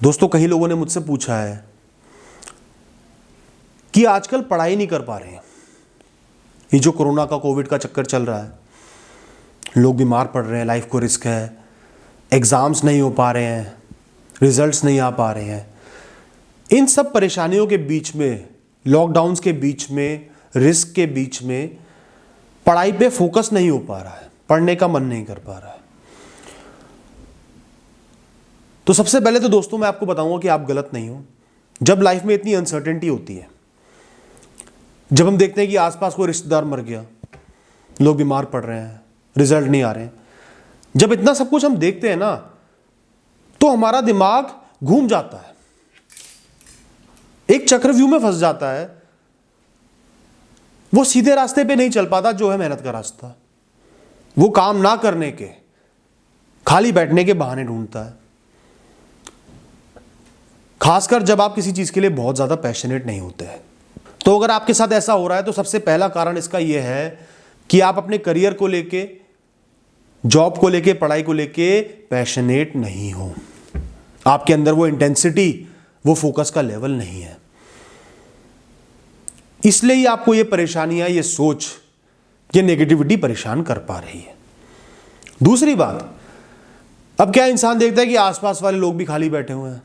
दोस्तों, कई लोगों ने मुझसे पूछा है कि आजकल पढ़ाई नहीं कर पा रहे हैं। ये जो कोरोना का कोविड का चक्कर चल रहा है, लोग बीमार पड़ रहे हैं, लाइफ को रिस्क है, एग्ज़ाम्स नहीं हो पा रहे हैं, रिजल्ट्स नहीं आ पा रहे हैं। इन सब परेशानियों के बीच में, लॉकडाउन्स के बीच में, रिस्क के बीच में पढ़ाई पे फोकस नहीं हो पा रहा है, पढ़ने का मन नहीं कर पा रहा है। तो सबसे पहले तो दोस्तों मैं आपको बताऊंगा कि आप गलत नहीं हो। जब लाइफ में इतनी अनसर्टेनिटी होती है, जब हम देखते हैं कि आसपास कोई रिश्तेदार मर गया, लोग बीमार पड़ रहे हैं, रिजल्ट नहीं आ रहे हैं, जब इतना सब कुछ हम देखते हैं ना, तो हमारा दिमाग घूम जाता है, एक चक्रव्यूह में फंस जाता है। वो सीधे रास्ते पे नहीं चल पाता जो है मेहनत का रास्ता। वो काम ना करने के, खाली बैठने के बहाने ढूंढता है, खासकर जब आप किसी चीज के लिए बहुत ज्यादा पैशनेट नहीं होते हैं। तो अगर आपके साथ ऐसा हो रहा है तो सबसे पहला कारण इसका यह है कि आप अपने करियर को लेके, जॉब को लेके, पढ़ाई को लेके पैशनेट नहीं हो। आपके अंदर वो इंटेंसिटी, वो फोकस का लेवल नहीं है। इसलिए ही आपको ये परेशानियां, ये सोच, ये नेगेटिविटी परेशान कर पा रही है। दूसरी बात, अब क्या इंसान देखता है कि आसपास वाले लोग भी खाली बैठे हुए हैं,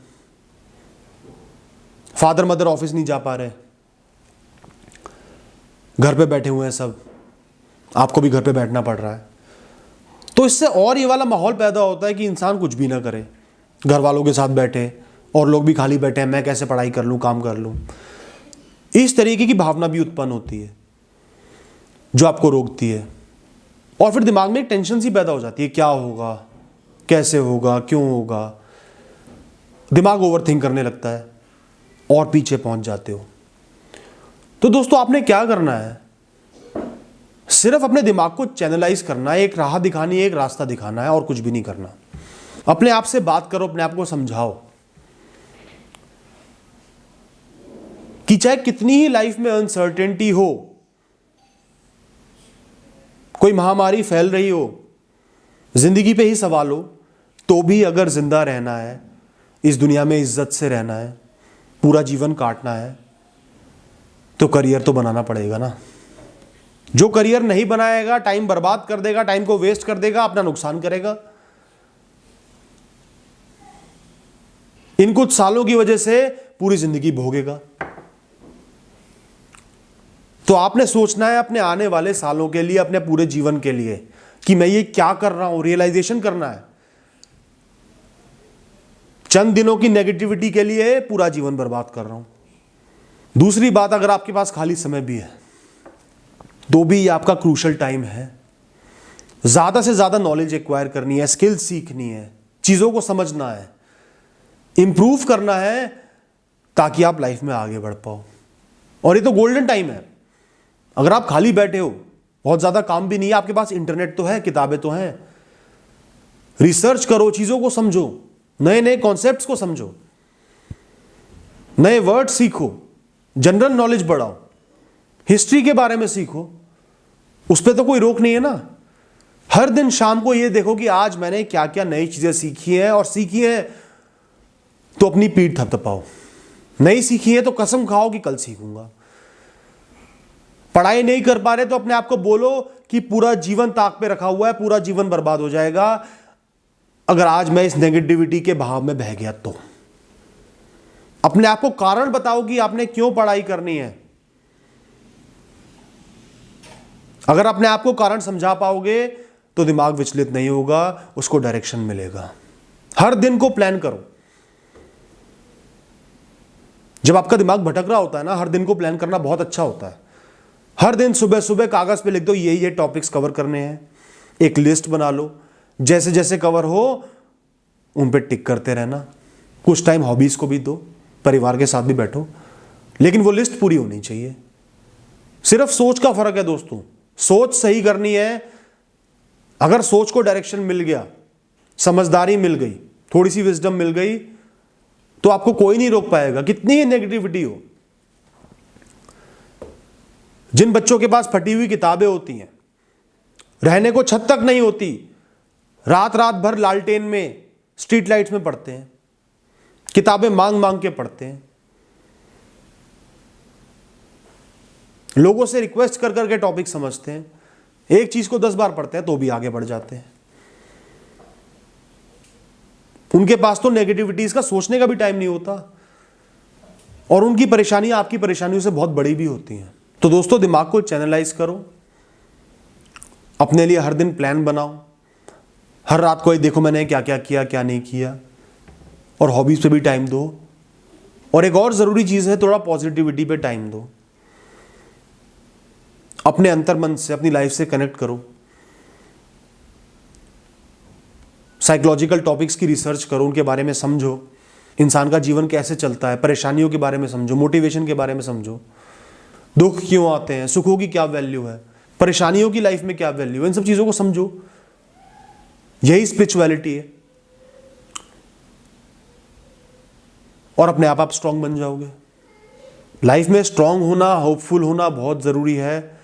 फादर मदर ऑफिस नहीं जा पा रहे, घर पे बैठे हुए हैं सब, आपको भी घर पे बैठना पड़ रहा है। तो इससे और ये वाला माहौल पैदा होता है कि इंसान कुछ भी ना करे, घर वालों के साथ बैठे और लोग भी खाली बैठे हैं, मैं कैसे पढ़ाई कर लूं, काम कर लूं। इस तरीके की भावना भी उत्पन्न होती है जो आपको रोकती है, और फिर दिमाग में एक टेंशन सी पैदा हो जाती है, क्या होगा, कैसे होगा, क्यों होगा। दिमाग ओवरथिंक करने लगता है और पीछे पहुंच जाते हो। तो दोस्तों, आपने क्या करना है, सिर्फ अपने दिमाग को चैनलाइज करना है, एक राह दिखानी है, एक रास्ता दिखाना है, और कुछ भी नहीं करना। अपने आप से बात करो, अपने आप को समझाओ कि चाहे कितनी ही लाइफ में अनसर्टेनिटी हो, कोई महामारी फैल रही हो, जिंदगी पे ही सवाल हो, तो भी अगर जिंदा रहना है, इस दुनिया में इज्जत से रहना है, पूरा जीवन काटना है, तो करियर तो बनाना पड़ेगा ना। जो करियर नहीं बनाएगा, टाइम बर्बाद कर देगा, टाइम को वेस्ट कर देगा, अपना नुकसान करेगा। इन कुछ सालों की वजह से पूरी जिंदगी भोगेगा। तो आपने सोचना है अपने आने वाले सालों के लिए, अपने पूरे जीवन के लिए, कि मैं ये क्या कर रहा हूं, रियलाइजेशन करना है। चंद दिनों की नेगेटिविटी के लिए पूरा जीवन बर्बाद कर रहा हूं। दूसरी बात, अगर आपके पास खाली समय भी है तो भी ये आपका क्रूशल टाइम है। ज्यादा से ज्यादा नॉलेज एक्वायर करनी है, स्किल सीखनी है, चीजों को समझना है, इंप्रूव करना है, ताकि आप लाइफ में आगे बढ़ पाओ। और ये तो गोल्डन टाइम है। अगर आप खाली बैठे हो, बहुत ज्यादा काम भी नहीं है, आपके पास इंटरनेट तो है, किताबें तो हैं, रिसर्च करो, चीजों को समझो, नए नए कॉन्सेप्ट्स को समझो, नए वर्ड सीखो, जनरल नॉलेज बढ़ाओ, हिस्ट्री के बारे में सीखो। उस पर तो कोई रोक नहीं है ना। हर दिन शाम को ये देखो कि आज मैंने क्या क्या नई चीजें सीखी हैं, और सीखी हैं तो अपनी पीठ थपथपाओ, नहीं सीखी है तो कसम खाओ कि कल सीखूंगा। पढ़ाई नहीं कर पा रहे तो अपने आप को बोलो कि पूरा जीवन ताक पे रखा हुआ है, पूरा जीवन बर्बाद हो जाएगा अगर आज मैं इस नेगेटिविटी के बहाव में बह गया तो। अपने आप को कारण बताओ कि आपने क्यों पढ़ाई करनी है। अगर अपने आप को कारण समझा पाओगे तो दिमाग विचलित नहीं होगा, उसको डायरेक्शन मिलेगा। हर दिन को प्लान करो। जब आपका दिमाग भटक रहा होता है ना, हर दिन को प्लान करना बहुत अच्छा होता है। हर दिन सुबह सुबह कागज पे लिख दो, ये टॉपिक्स कवर करने हैं, एक लिस्ट बना लो, जैसे जैसे कवर हो उन पे टिक करते रहना। कुछ टाइम हॉबीज को भी दो, परिवार के साथ भी बैठो, लेकिन वो लिस्ट पूरी होनी चाहिए। सिर्फ सोच का फर्क है दोस्तों, सोच सही करनी है। अगर सोच को डायरेक्शन मिल गया, समझदारी मिल गई, थोड़ी सी विजडम मिल गई, तो आपको कोई नहीं रोक पाएगा, कितनी ही नेगेटिविटी हो। जिन बच्चों के पास फटी हुई किताबें होती हैं, रहने को छत तक नहीं होती, रात रात भर लालटेन में, स्ट्रीट लाइट्स में पढ़ते हैं, किताबें मांग मांग के पढ़ते हैं, लोगों से रिक्वेस्ट कर करके टॉपिक समझते हैं, एक चीज को 10 बार पढ़ते हैं तो भी आगे बढ़ जाते हैं। उनके पास तो नेगेटिविटीज का सोचने का भी टाइम नहीं होता, और उनकी परेशानियां आपकी परेशानियों से बहुत बड़ी भी होती हैं। तो दोस्तों, दिमाग को चैनलाइज करो, अपने लिए हर दिन प्लान बनाओ, हर रात को ये देखो मैंने क्या क्या किया क्या नहीं किया, और हॉबीज पे भी टाइम दो। और एक और जरूरी चीज है, थोड़ा पॉजिटिविटी पे टाइम दो, अपने अंतर्मन से, अपनी लाइफ से कनेक्ट करो, साइकोलॉजिकल टॉपिक्स की रिसर्च करो, उनके बारे में समझो, इंसान का जीवन कैसे चलता है, परेशानियों के बारे में समझो, मोटिवेशन के बारे में समझो, दुख क्यों आते हैं, सुखों की क्या वैल्यू है, परेशानियों की लाइफ में क्या वैल्यू है, इन सब चीजों को समझो। यही स्पिरिचुअलिटी है, और अपने आप स्ट्रांग बन जाओगे। लाइफ में स्ट्रांग होना, होपफुल होना बहुत जरूरी है,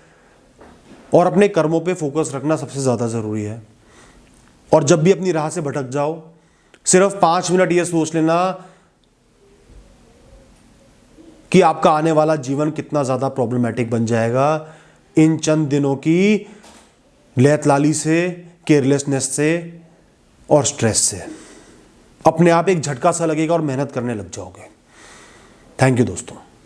और अपने कर्मों पे फोकस रखना सबसे ज्यादा जरूरी है। और जब भी अपनी राह से भटक जाओ, सिर्फ 5 मिनट ये सोच लेना कि आपका आने वाला जीवन कितना ज्यादा प्रॉब्लमैटिक बन जाएगा इन चंद दिनों की लहतलाली से, केयरलेसनेस से और स्ट्रेस से। अपने आप एक झटका सा लगेगा और मेहनत करने लग जाओगे। थैंक यू दोस्तों।